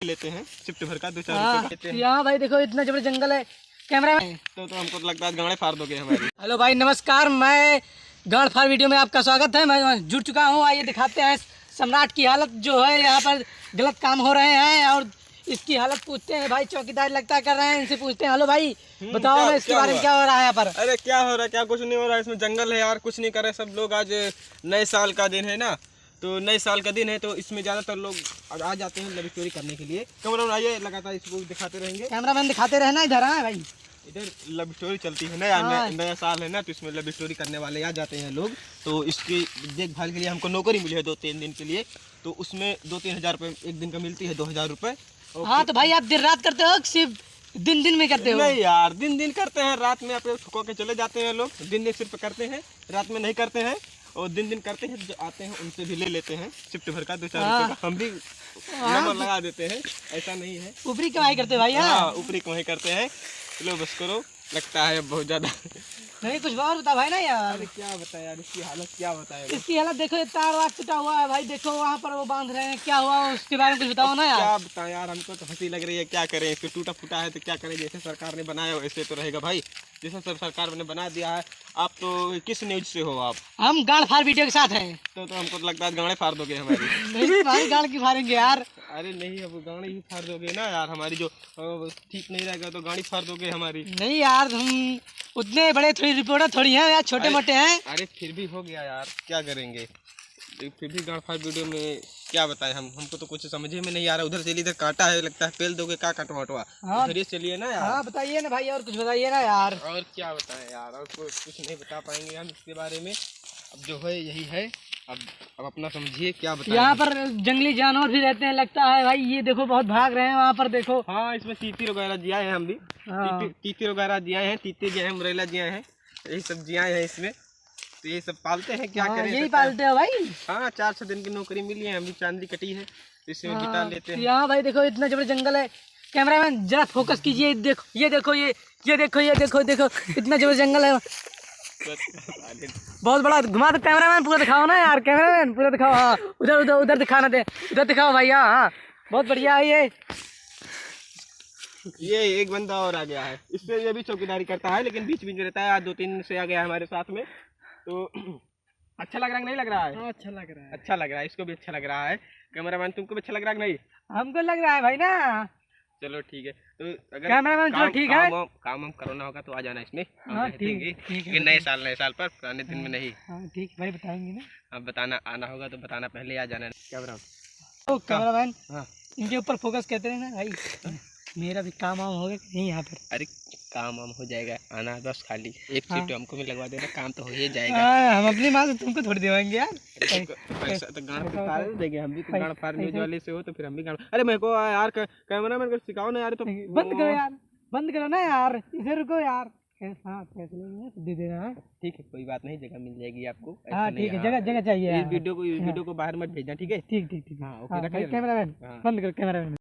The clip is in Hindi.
लेते हैं शिफ्ट भर का 2-4 रुपए। यहाँ भाई देखो इतना जबरदस्त जंगल है। कैमरा में तो हमको तो लगता है गाड़े फाड़ दोगे हमारी। हेलो भाई नमस्कार, मैं गाड़ फाड़ वीडियो में आपका स्वागत है। मैं जुड़ चुका हूँ। आइए दिखाते हैं सम्राट की हालत जो है। यहाँ पर गलत काम हो रहे हैं और इसकी हालत पूछते हैं। भाई चौकीदार लगता कर रहे हैं, इनसे पूछते हैं। हेलो भाई बताओ ना इसके बारे में क्या हो रहा है यहाँ पर। अरे क्या हो रहा है, क्या कुछ नहीं हो रहा है। इसमें जंगल है यार, कुछ नहीं कर रहे सब लोग। आज नए साल का दिन है ना, तो नए साल का दिन है तो इसमें ज़्यादातर लोग आ जाते हैं लव स्टोरी करने के लिए। कैमरा आइए, लगातार इसको दिखाते रहेंगे। कैमरामैन दिखाते रहना इधर। हाँ भाई इधर लव स्टोरी चलती है ना, नया साल है ना, तो इसमें लव स्टोरी करने वाले आ जाते हैं लोग। तो इसकी देखभाल के लिए हमको नौकरी मिली है 2-3 दिन के लिए। तो उसमें 2-3 हज़ार रुपये एक दिन का मिलती है, 2,000 रुपये। हाँ तो भाई आप दिन रात करते हो सिर्फ दिन दिन में करते हो? नहीं यार, दिन दिन करते हैं, रात में आप ठुको के चले जाते हैं लोग। दिन दिन सिर्फ करते हैं, रात में नहीं करते हैं। और दिन दिन करते हैं, जो आते हैं उनसे भी ले लेते हैं शिफ्ट भर का 2-4 रुपये का। हम भी नंबर लगा देते हैं, ऐसा नहीं है। ऊपरी कमाई करते भाई। हाँ ऊपरी कमाई करते हैं। चलो बस करो, लगता है बहुत ज़्यादा। नहीं कुछ और बता भाई ना यार। अरे क्या बताया यार, इसकी हालत क्या बताया। इसकी हालत देखो, ये तार वार टूटा हुआ है भाई। देखो वहाँ पर वो बांध रहे हैं, क्या हुआ उसके बारे में कुछ बताओ ना यार। क्या बताएं यार, हमको तो हंसी लग रही है। क्या करें, इसको टूटा फूटा है तो क्या करें। जैसे सरकार ने बनाया वैसे तो रहेगा भाई। जैसे सब सरकार ने बना दिया है। आप तो किस न्यूज से हो आप? हम गाड़ फाड़ वीडियो के साथ हैं। तो हमको तो लगता है गाड़े फाड़ दोगे हमारी। नहीं भाई गाड़ की फाड़ेंगे यार। अरे नहीं, अब गाड़ी ही फाड़ दोगे ना यार हमारी। जो ठीक नहीं रहेगा तो गाड़ी फाड़ दोगे हमारी। नहीं यार हम उतने बड़े थोड़ी रिपोर्टर थोड़ी हैं यार, छोटे मोटे हैं। अरे फिर भी हो गया यार, क्या करेंगे। फिर भी गाड़ फाड़ वीडियो में क्या बताएं हमको तो कुछ समझे में नहीं आ रहा। उधर चलिए, इधर काटा है, लगता है पेल दोगे। क्या काटवा वटवा। हाँ उधर चलिए ना यार। हाँ बताइए ना भाई, और कुछ बताइए ना यार। और क्या बताएं यार, और कुछ नहीं बता पाएंगे हम इसके बारे में। अब जो है यही है। अब अपना समझिए, क्या बताएं। यहाँ पर जंगली जानवर भी रहते हैं लगता है भाई। ये देखो बहुत भाग रहे हैं वहाँ पर देखो। हाँ इसमें तीती वगैरह जियाए हैं हम भी। तीती वगैरह जियाए हैं, तीते जियाए हैं, मुरैला जियाए हैं, यही सब जियाए हैं इसमें। तो ये सब पालते हैं, क्या करें। यही पालते हो भाई। हाँ 4-6 दिन की नौकरी मिली है, हम भी चांदी कटी है, इसमें बिता लेते हैं। यहाँ भाई देखो इतना जबरदस्त जंगल है। कैमरामैन जरा फोकस कीजिए। देखो ये देखो, ये देखो, ये देखो, देखो इतना जबरदस्त जंगल है। बहुत बड़ा। घुमा दो कैमरामैन, पूरा दिखाओ ना यार। कैमरामैन पूरा दिखाओ। हाँ उधर उधर उधर दिखाना दे, उधर दिखाओ भाई। हाँ बहुत बढ़िया है ये एक बंदा और आ गया है। इससे ये भी चौकीदारी करता है, लेकिन बीच बीच में रहता है। आज 2-3 से आ गया है हमारे साथ में। तो अच्छा लग रहा है नहीं लग रहा है? हाँ अच्छा लग रहा है। अच्छा लग रहा है, इसको भी अच्छा लग रहा है। कैमरामैन तुमको भी अच्छा लग रहा है कि नहीं? हमको लग रहा है भाई ना। चलो ठीक है। तो अगर कैमरामैन जो ठीक है, काम हम करना होगा तो आ जाना इसमें। हाँ ठीक है। नए साल पर, पुराने दिन में नहीं। हाँ ठीक भाई बताएंगे ना। अब बताना, आना होगा तो बताना, पहले आ जाना। कैमरा तो कैमरामैन हाँ इनके ऊपर फोकस कहते हैं ना भाई। मेरा भी काम वाम हो गया नहीं यहाँ पर? अरे काम वाम हो जाएगा, आना बस खाली एक सीट हमको भी लगवा देना, काम तो हो ही जाएगा। हम अपनी माँ से तुमको थोड़ी देवाएंगे यार। पैसा तो गाड़ फाड़ देंगे हम भी। गाड़ फाड़ने वाले से हो तो फिर हम भी गाड़। अरे मेरे को यार कैमरामैन को सिखाओ ना यार। तो बंद करो यार, बंद करो ना यार। इधर रुको यार। हाँ पैसे लेंगे तो दे देना। ठीक है कोई बात नहीं, जगह मिल जाएगी आपको। हाँ ठीक है, जगह जगह चाहिए। इस वीडियो को बाहर मत भेजना, ठीक है? ठीक ठीक ठीक। हाँ ओके, कैमरामैन बंद करो कैमरामैन।